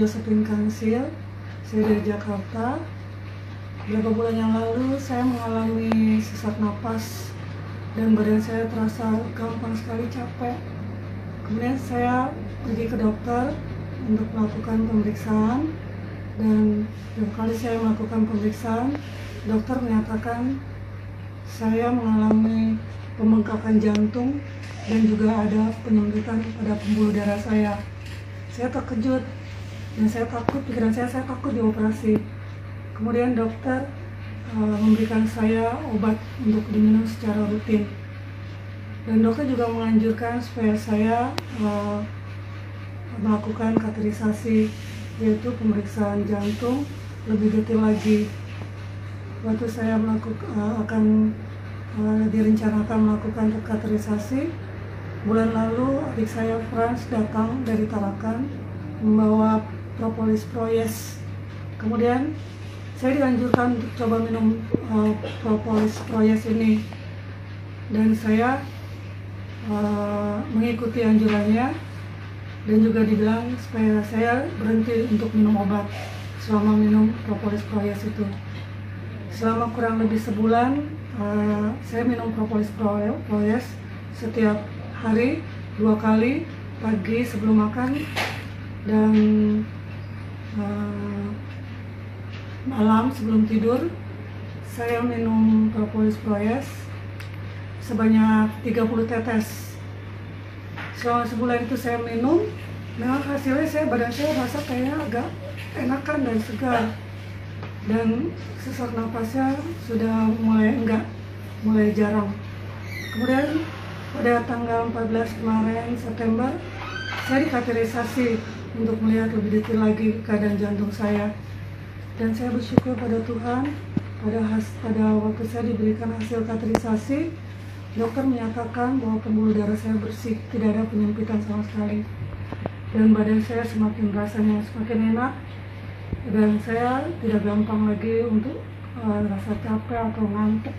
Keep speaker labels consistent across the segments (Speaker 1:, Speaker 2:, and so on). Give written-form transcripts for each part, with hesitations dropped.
Speaker 1: Josephine Kansil, saya dari Jakarta. Beberapa bulan yang lalu saya mengalami sesak napas dan badan saya terasa gampang sekali capek. Kemudian saya pergi ke dokter untuk melakukan pemeriksaan, dan dua kali saya melakukan pemeriksaan, dokter menyatakan saya mengalami pembengkakan jantung dan juga ada penyempitan pada pembuluh darah saya. Saya terkejut dan saya takut, pikiran saya takut dioperasi. Kemudian dokter memberikan saya obat untuk diminum secara rutin. Dan dokter juga menganjurkan supaya saya melakukan kateterisasi, yaitu pemeriksaan jantung lebih detail lagi. Waktu saya direncanakan melakukan kateterisasi, bulan lalu adik saya Frans datang dari Tarakan membawa propolis proyes. Kemudian saya dianjurkan untuk coba minum propolis proyes ini, dan saya mengikuti anjurannya, dan juga dibilang supaya saya berhenti untuk minum obat selama minum propolis proyes itu. Selama kurang lebih sebulan saya minum propolis proyes setiap hari 2 kali, pagi sebelum makan dan malam sebelum tidur. Saya minum propolis proyes sebanyak 30 tetes. Selama sebulan itu saya minum, memang hasilnya badan saya rasa kayak agak enakan dan segar, dan sesak napasnya sudah mulai jarang. Kemudian pada tanggal 14 kemarin September, saya dikateterisasi untuk melihat lebih detail lagi keadaan jantung saya. Dan saya bersyukur pada Tuhan, pada waktu saya diberikan hasil kateterisasi, dokter menyatakan bahwa pembuluh darah saya bersih, tidak ada penyempitan sama sekali. Dan badan saya rasanya semakin enak, dan saya tidak gampang lagi untuk rasa capek atau ngantuk.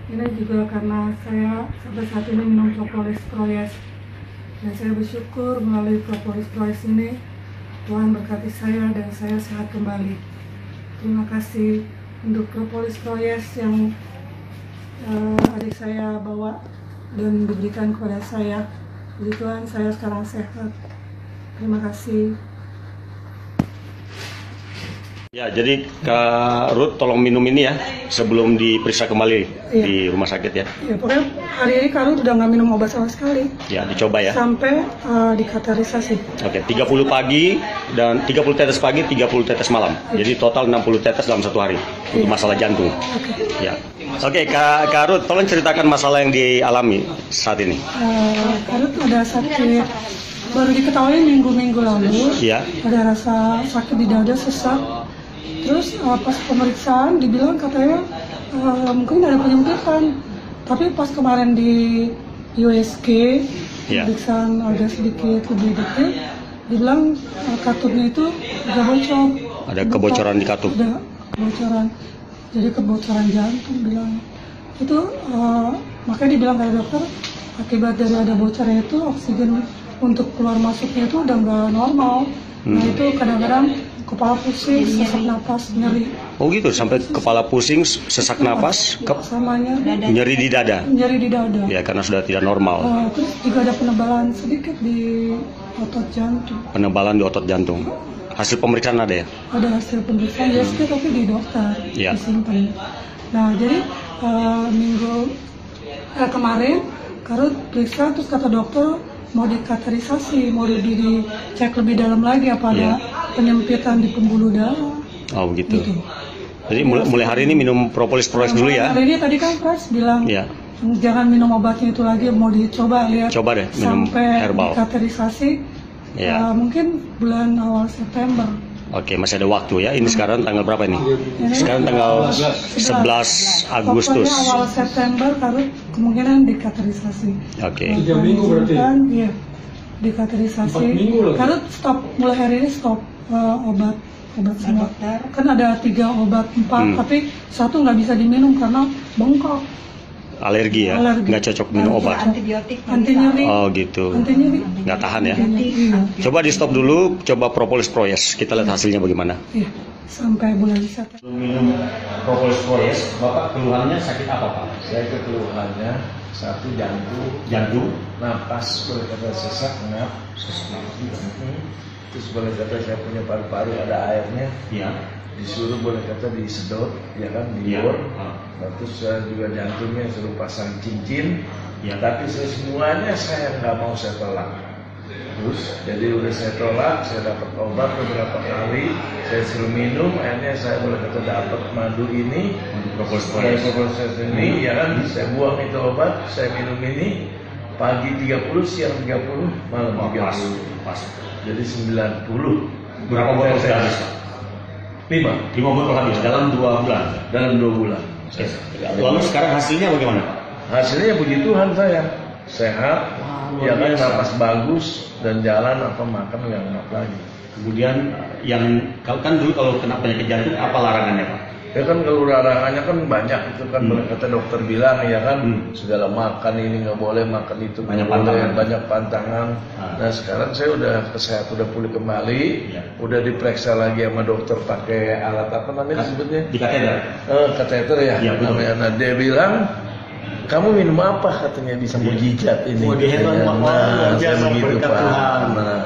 Speaker 1: Ini juga karena saya sampai saat ini minum propolis proyes. Dan saya bersyukur melalui propolis proyes ini, Tuhan berkati saya dan saya sehat kembali. Terima kasih untuk propolis proyes yang adik saya bawa dan diberikan kepada saya. Puji Tuhan, saya sekarang sehat. Terima kasih.
Speaker 2: Ya, jadi Kak Ruth tolong minum ini ya sebelum diperiksa kembali di rumah sakit ya.
Speaker 1: Ya, pokoknya hari ini Kak Ruth udah nggak minum obat sama sekali.
Speaker 2: Ya, dicoba ya.
Speaker 1: Sampai dikateterisasi.
Speaker 2: Oke, 30 pagi dan 30 tetes pagi, 30 tetes malam. Jadi total 60 tetes dalam satu hari untuk masalah jantung. Ya. Oke, Kak Ruth, tolong ceritakan masalah yang dialami saat ini.
Speaker 1: Kak Ruth ada sakit, baru diketahui minggu-minggu lalu.
Speaker 2: Ya.
Speaker 1: Ada rasa sakit di dada, sesak. Terus pas pemeriksaan dibilang katanya mungkin ada penyempitan. Tapi pas kemarin di USG, pemeriksaan agak sedikit lebih detail, dibilang katupnya itu udah bocor.
Speaker 2: Ada kebocoran di katup?
Speaker 1: Ada kebocoran. Jadi kebocoran jantung bilang. Itu makanya dibilang dari dokter, akibat dari ada bocornya itu oksigen untuk keluar masuknya itu udah nggak normal. Nah itu kadang-kadang kepala pusing, sesak napas, nyeri.
Speaker 2: Oh gitu, sampai kepala pusing, sesak napas, nyeri di dada.
Speaker 1: Nyeri di dada.
Speaker 2: Ya, karena sudah tidak normal.
Speaker 1: Terus juga ada penebalan sedikit di otot jantung.
Speaker 2: Penebalan di otot jantung. Hasil pemeriksaan ada ya?
Speaker 1: Ada hasil pemeriksaan, tapi di dokter, disimpan. Nah, jadi minggu kemarin, Kak Ruth periksa, terus kata dokter mau dikateterisasi, mau dicek lebih dalam lagi apa ada penyempitan di pembuluh darah.
Speaker 2: Oh gitu. Jadi mulai hari ini minum propolis proyes dulu ya?
Speaker 1: Hari ini tadi kan Pras bilang jangan minum obatnya itu lagi, mau dicoba lihat.
Speaker 2: Coba deh minum herbal.
Speaker 1: Sampai dikateterisasi mungkin bulan awal September.
Speaker 2: Oke, masih ada waktu ya. Ini sekarang tanggal berapa ini? Sekarang tanggal 11 Agustus.
Speaker 1: Pokoknya awal September Kak Ruth kemungkinan dikateterisasi.
Speaker 2: Oke.
Speaker 1: 3 minggu berarti? Iya, dikateterisasi. Kak Ruth stop, mulai hari ini stop obat semua. Kan ada 3 obat, 4, tapi 1 nggak bisa diminum karena bengkak.
Speaker 2: alergi ya,
Speaker 1: Alergi.
Speaker 2: nggak cocok minum obat.
Speaker 3: Antibiotik.
Speaker 1: Anti nyeri.
Speaker 2: Oh gitu,
Speaker 1: Anti nyeri.
Speaker 2: nggak tahan ya.
Speaker 1: Iya.
Speaker 2: Coba di stop dulu, coba propolis proyes, kita lihat hasilnya bagaimana.
Speaker 1: Iya. Sampai bulan 1.
Speaker 2: Minum propolis proyes, Bapak keluhannya sakit apa Pak?
Speaker 4: Saya keluhannya satu jantung, napas boleh kata sesak, terus boleh kata saya punya paru-paru ada airnya,
Speaker 2: Iya.
Speaker 4: disuruh boleh kata disedot, ya kan,
Speaker 2: Iya.
Speaker 4: dibor. Nah, terus saya juga jantungnya suruh pasang cincin,
Speaker 2: Iya.
Speaker 4: tapi semuanya saya nggak mau saya tolak. Terus jadi udah saya tolak, saya dapat obat beberapa kali, saya suruh minum, akhirnya saya boleh kata dapat madu ini,
Speaker 2: Propolis
Speaker 4: dari
Speaker 2: proyes.
Speaker 4: proses ini, ya kan, saya buang itu obat, saya minum ini, pagi 30, siang 30, malam
Speaker 2: Oh, pas,
Speaker 4: 30.
Speaker 2: pas.
Speaker 4: Jadi 90.
Speaker 2: Berapa botol sudah habis Pak?
Speaker 4: 5
Speaker 2: 5 botol habis dalam 2 bulan.
Speaker 4: dalam 2 bulan.
Speaker 2: Oke. Lalu sekarang hasilnya bagaimana Pak?
Speaker 4: Hasilnya puji Tuhan saya sehat,
Speaker 2: Wah,
Speaker 4: ya
Speaker 2: luar
Speaker 4: kan,
Speaker 2: biasa.
Speaker 4: napas bagus dan jalan apa makan nggak enak lagi.
Speaker 2: Kemudian yang kan dulu kalau kena penyakit jantung apa larangannya Pak?
Speaker 4: Ya kan kalau larangannya kan banyak itu kan, boleh kata dokter bilang ya kan, segala makan ini nggak boleh, makan itu
Speaker 2: Banyak
Speaker 4: nggak boleh,
Speaker 2: pantangan.
Speaker 4: banyak pantangan.
Speaker 2: Ah.
Speaker 4: Nah sekarang saya udah sehat, udah pulih kembali,
Speaker 2: Ya.
Speaker 4: udah diperiksa lagi sama dokter pakai alat apa namanya disebutnya?
Speaker 2: Di kateter.
Speaker 4: Kateter ya,
Speaker 2: Ya, betul.
Speaker 4: namanya. Nah dia bilang, kamu minum apa katanya, bisa mujizat ini.
Speaker 2: Oh, dia hebat,
Speaker 4: katanya.
Speaker 2: Pak.
Speaker 4: Nah,
Speaker 2: Luar
Speaker 4: saya
Speaker 2: biasa,
Speaker 4: begitu
Speaker 2: berkat
Speaker 4: Pak.
Speaker 2: Tuhan.
Speaker 4: Nah,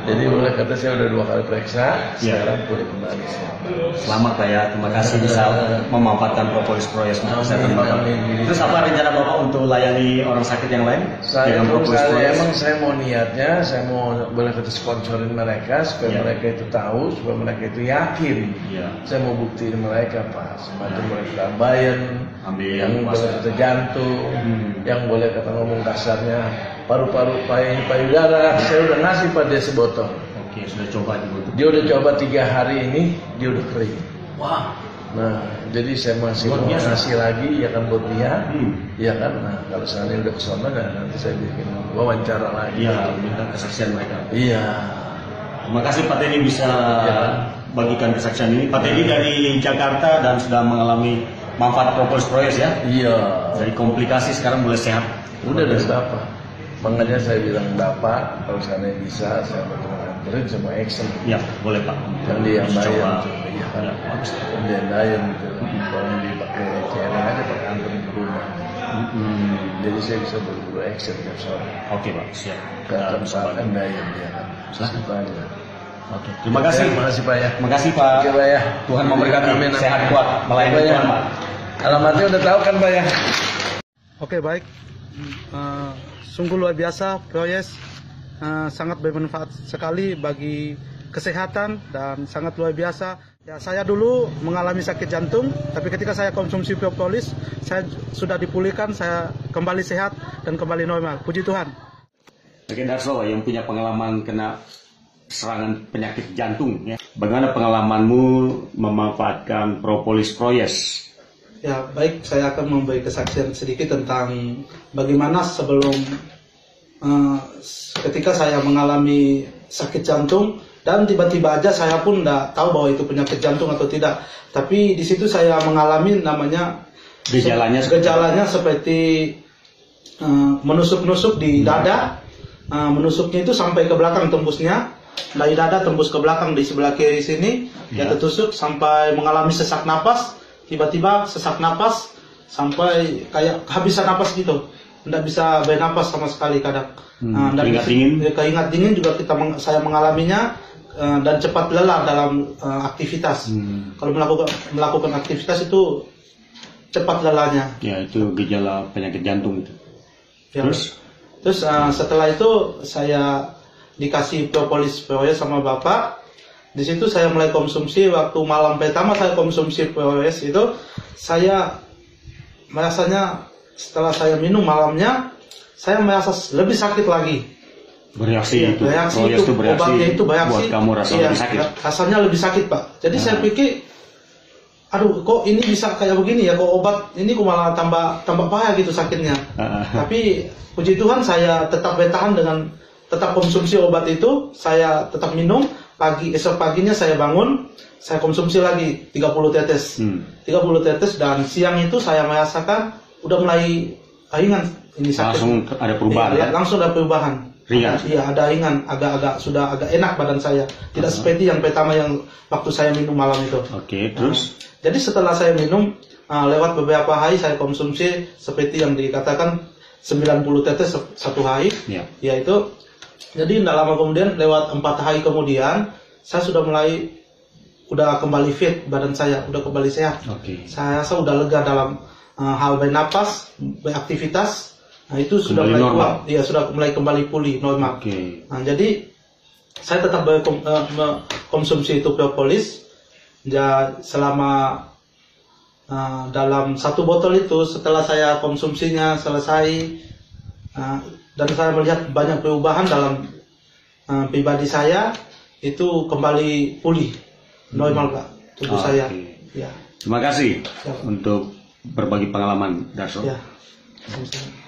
Speaker 4: jadi boleh kata saya udah 2 kali periksa,
Speaker 2: Ya.
Speaker 4: sekarang pulih kembali.
Speaker 2: Selamat Pak ya, terima kasih bisa memanfaatkan propolis proyes untuk kesehatan Bapak.
Speaker 4: Amin.
Speaker 2: Terus apa rencana Bapak untuk layani orang sakit yang lain
Speaker 4: Saya
Speaker 2: dengan propolis proyes?
Speaker 4: emang saya mau niatnya, saya mau boleh kata sponsorin mereka supaya
Speaker 2: Ya.
Speaker 4: mereka itu tahu, supaya mereka itu yakin.
Speaker 2: Iya.
Speaker 4: Saya mau buktiin mereka Pak, semacam mereka bayar,
Speaker 2: Ambil
Speaker 4: yang boleh kata jantung, yang boleh kata ngomong kasarnya paru-paru, payudara. Saya udah ngasih pada dia sebotol.
Speaker 2: Oke, sudah coba juga.
Speaker 4: Dia udah coba 3 hari ini, dia udah kering.
Speaker 2: Wah,
Speaker 4: Nah, jadi saya masih
Speaker 2: Luar
Speaker 4: mau
Speaker 2: biasa.
Speaker 4: ngasih lagi, ya kan, buat dia.
Speaker 2: Hmm.
Speaker 4: Ya kan, nah kalau seandainya udah kesana, nah, nanti saya bikin wawancara lagi.
Speaker 2: iya, minta kesaksian mereka.
Speaker 4: Iya.
Speaker 2: Terima kasih Pak Teddy bisa
Speaker 4: Ya.
Speaker 2: bagikan kesaksian ini. Pak Teddy dari Jakarta dan sudah mengalami manfaat propolis proyes ya.
Speaker 4: Iya.
Speaker 2: Dari komplikasi sekarang mulai sehat.
Speaker 4: Udah dari Bapak. Makanya saya bilang Bapak, kalau seandainya bisa, saya betul nganterin semua action.
Speaker 2: Ya, boleh Pak.
Speaker 4: Yang dia
Speaker 2: Coba.
Speaker 4: bayar, iya kan.
Speaker 2: Ya, bagus.
Speaker 4: Yang dia bayar gitu. Kalau dipakai CRM aja, pakai anterin ke rumah. Jadi saya bisa berburu action tiap sore.
Speaker 2: Oke Pak, siap.
Speaker 4: Ke
Speaker 2: Kita bisa
Speaker 4: tempat
Speaker 2: bantu.
Speaker 4: bayar dia kan.
Speaker 2: Silahkan.
Speaker 4: Banyak.
Speaker 2: Oke, terima kasih.
Speaker 4: Terima kasih Pak ya.
Speaker 2: Terima kasih Pak.
Speaker 4: Oke, Pak ya.
Speaker 2: Tuhan memberkati.
Speaker 4: Amin, amin.
Speaker 2: Sehat kuat melayani
Speaker 4: Oke, Pak, ya.
Speaker 2: Tuhan Pak.
Speaker 4: Alamatnya udah tahu kan Pak ya?
Speaker 5: Oke, baik. Sungguh luar biasa proyes, sangat bermanfaat sekali bagi kesehatan dan sangat luar biasa. Ya, saya dulu mengalami sakit jantung, tapi ketika saya konsumsi propolis, saya sudah dipulihkan, saya kembali sehat dan kembali normal. Puji Tuhan.
Speaker 2: Bagi Darso yang punya pengalaman kena serangan penyakit jantung, ya. Bagaimana pengalamanmu memanfaatkan propolis proyes?
Speaker 5: Ya, baik, saya akan memberi kesaksian sedikit tentang bagaimana sebelum ketika saya mengalami sakit jantung dan tiba-tiba aja saya pun tidak tahu bahwa itu penyakit jantung atau tidak. Tapi di situ saya mengalami namanya gejalanya seperti menusuk-nusuk di dada, menusuknya itu sampai ke belakang tembusnya. Dari dada tembus ke belakang di sebelah kiri sini, dia tertusuk sampai mengalami sesak napas. Tiba-tiba sesak napas sampai kayak kehabisan napas gitu, tidak bisa bernapas sama sekali kadang. Keringat dingin juga saya mengalaminya, dan cepat lelah dalam aktivitas. Kalau melakukan aktivitas itu cepat lelahnya.
Speaker 2: Ya, itu gejala penyakit jantung itu.
Speaker 5: Ya. Terus setelah itu saya dikasih propolis proyes sama bapak. Di situ saya mulai konsumsi. Waktu malam pertama saya konsumsi proyes itu, saya merasanya setelah saya minum malamnya, saya merasa lebih sakit lagi.
Speaker 2: Bereaksi itu.
Speaker 5: Bereaksi
Speaker 2: Proyes
Speaker 5: itu, obatnya itu bereaksi.
Speaker 2: Buat kamu rasa lebih sakit.
Speaker 5: Rasanya lebih sakit Pak. Jadi saya pikir, aduh kok ini bisa kayak begini ya, kok obat ini kok malah tambah parah gitu sakitnya. Tapi puji Tuhan saya tetap bertahan dengan tetap konsumsi obat itu, saya tetap minum. Esok paginya saya bangun, saya konsumsi lagi 30 tetes. 30 tetes dan siang itu saya merasakan udah mulai ringan ini sakit.
Speaker 2: Langsung ada perubahan,
Speaker 5: Iya,
Speaker 2: kan?
Speaker 5: langsung ada perubahan.
Speaker 2: Ringan.
Speaker 5: Iya, ada ringan, sudah agak enak badan saya. Tidak seperti yang pertama yang waktu saya minum malam itu.
Speaker 2: Oke, terus?
Speaker 5: Jadi setelah saya minum, lewat beberapa hari saya konsumsi seperti yang dikatakan 90 tetes satu hari.
Speaker 2: Ya.
Speaker 5: Yaitu, jadi tidak lama kemudian, lewat 4 hari kemudian, saya sudah udah kembali fit badan saya, udah kembali sehat.
Speaker 2: Oke.
Speaker 5: Saya rasa udah lega dalam hal bernapas, beraktivitas. Nah itu sudah
Speaker 2: Kembali
Speaker 5: mulai
Speaker 2: normal.
Speaker 5: kuat, iya sudah mulai kembali pulih normal.
Speaker 2: Oke.
Speaker 5: Nah, jadi saya tetap konsumsi itu propolis. Ya, selama dalam 1 botol itu setelah saya konsumsinya selesai dan saya melihat banyak perubahan dalam pribadi saya, itu kembali pulih normal Pak tubuh saya.
Speaker 2: Oke.
Speaker 5: Ya,
Speaker 2: Terima kasih
Speaker 5: Siap.
Speaker 2: untuk berbagi pengalaman, Darso.
Speaker 5: ya. Sama-sama.